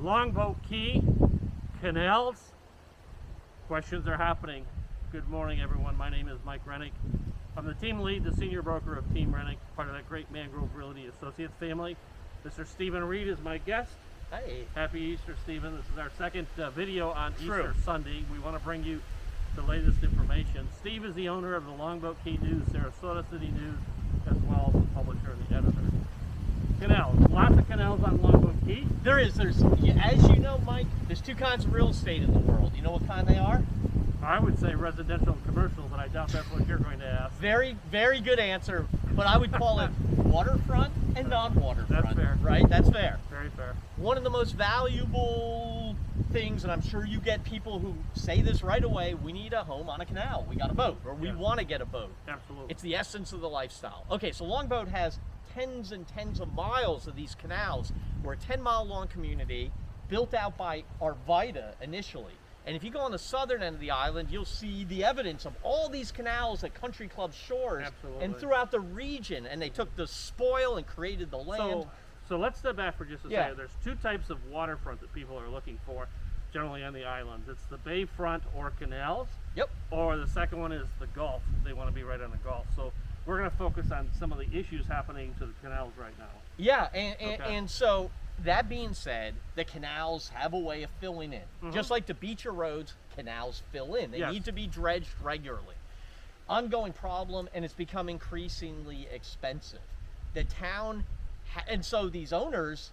Longboat Key, canals, questions are happening. Good morning, everyone. My name is Mike Rennick. I'm the team lead, the senior broker of Team Rennick, part of that great Mangrove Realty Associates family. Mr. Stephen Reed is my guest. Hey. Happy Easter, Stephen. This is our second video on True. Easter Sunday. We want to bring you the latest information. Steve is the owner of the Longboat Key News, Sarasota City News, as well as the publisher and the editor. Canals. Lots of canals on Longboat Key. There's, as you know, Mike, there's two kinds of real estate in the world. You know what kind they are? I would say residential and commercial, but I doubt that's what you're going to ask. Very, very good answer, but I would call it waterfront and non-waterfront. That's fair. Right? That's fair. Very fair. One of the most valuable things, and I'm sure you get people who say this right away, we need a home on a canal. We got a boat, or we Yeah. want to get a boat. Absolutely. It's the essence of the lifestyle. Okay, so Longboat has tens and tens of miles of these canals. We're a 10-mile long community built out by Arvida initially. And if you go on the southern end of the island, you'll see the evidence of all these canals at country club shores. Absolutely. And throughout the region. And they took the spoil and created the land. So let's step back for just a Yeah. second. There's two types of waterfront that people are looking for, generally on the islands. It's the bayfront or canals. Yep. Or the second one is the Gulf. They want to be right on the Gulf. So we're going to focus on some of the issues happening to the canals right now. Yeah, Okay. and so that being said, the canals have a way of filling in. Mhm. Just like the beach or roads, canals fill in. They Yes. need to be dredged regularly. Ongoing problem, and it's become increasingly expensive. The town, and so these owners,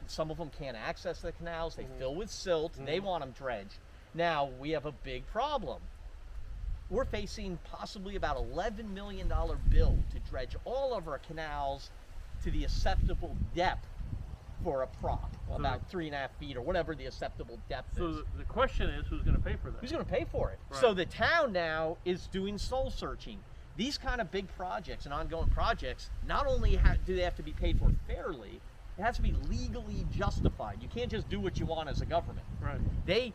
some of them can't access the canals. They fill with silt. They want them dredged. Now, we have a big problem. We're facing possibly about $11 million bill to dredge all of our canals to the acceptable depth for a prop, about 3.5 feet or whatever the acceptable depth So is. the question is, who's going to pay for Who's that? going to pay for it? Right. So the town now is doing soul searching. These kind of big projects and ongoing projects, not only do they have to be paid for fairly, it has to be legally justified. You can't just do what you want as a government. Right.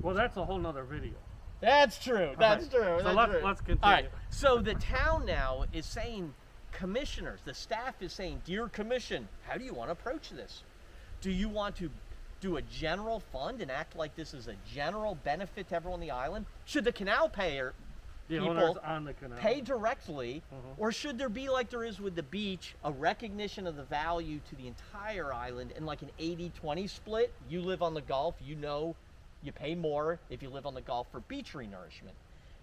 Well, that's a whole nother video. that's true. That's Okay. true. So that's true. let's continue. All right. So the town now is saying, commissioners, the staff is saying, dear commission, how do you want to approach this? Do you want to do a general fund and act like this is a general benefit to everyone on the island? Should the canal payer The people owners on the canal. pay directly, Mhm. or should there be, like there is with the beach, a recognition of the value to the entire island and like an 80-20 split? You live on the Gulf, you know you pay more if you live on the Gulf for beach renourishment.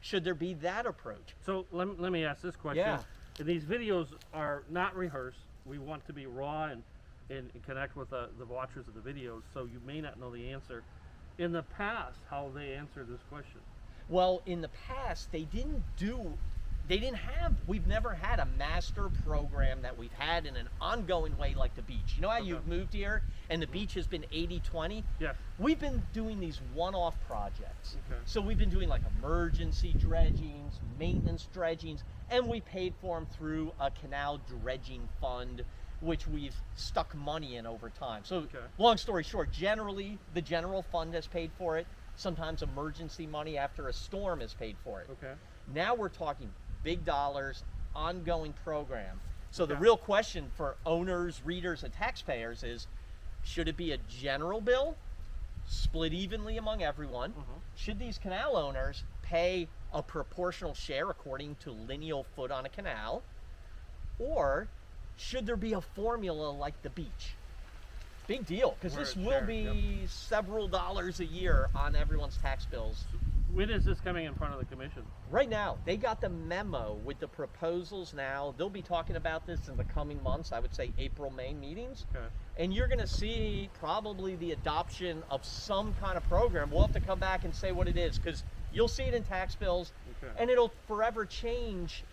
Should there be that approach? So let me ask this question. Yeah. And these videos are not rehearsed. We want to be raw and connect with the watchers of the videos, so you may not know the answer. In the past, how they answered this question? Well, in the past, we've never had a master program that we've had in an ongoing way like the beach. You know how Okay. you've moved here and the beach has been 80-20? Yes. We've been doing these one-off projects. Okay. So we've been doing like emergency dredgings, maintenance dredgings, and we paid for them through a canal dredging fund, which we've stuck money in over time. So Okay. long story short, generally the general fund has paid for it. Sometimes emergency money after a storm has paid for it. Okay. Now we're talking big dollars, ongoing program. So the Okay. real question for owners, readers, and taxpayers is, should it be a general bill, split evenly among everyone? Should these canal owners pay a proportional share according to lineal foot on a canal? Or should there be a formula like the beach? Big deal, because Where this it's will shared, be several dollars a year on everyone's tax bills. When is this coming in front of the commission? Right now, they got the memo with the proposals now. They'll be talking about this in the coming months, I would say April, May meetings. Okay. And you're gonna see probably the adoption of some kind of program. We'll have to come back and say what it is, because you'll see it in tax bills, Okay. and it'll forever change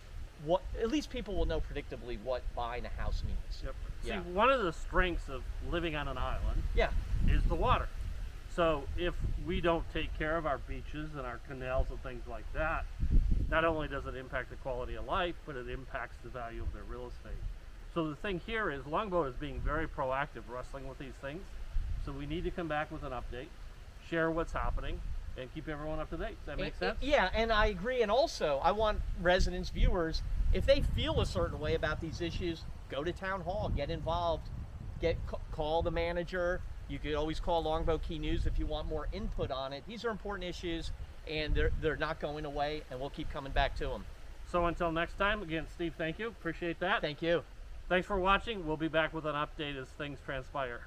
what, at least people will know predictably what buying a house means. Yep. Yeah. See, one of the strengths of living on an island Yeah, is the water. So if we don't take care of our beaches and our canals and things like that, not only does it impact the quality of life, but it impacts the value of their real estate. So the thing here is Longboat is being very proactive, wrestling with these things. So we need to come back with an update, share what's happening, and keep everyone up to date. Does that make sense? Yeah, and I agree. And also, I want residents, viewers, if they feel a certain way about these issues, go to town hall, get involved, call the manager, You could always call Longboat Key News if you want more input on it. These are important issues, and they're not going away, and we'll keep coming back to them. So until next time, again, Steve, thank you. Appreciate that. Thank you. Thanks for watching. We'll be back with an update as things transpire.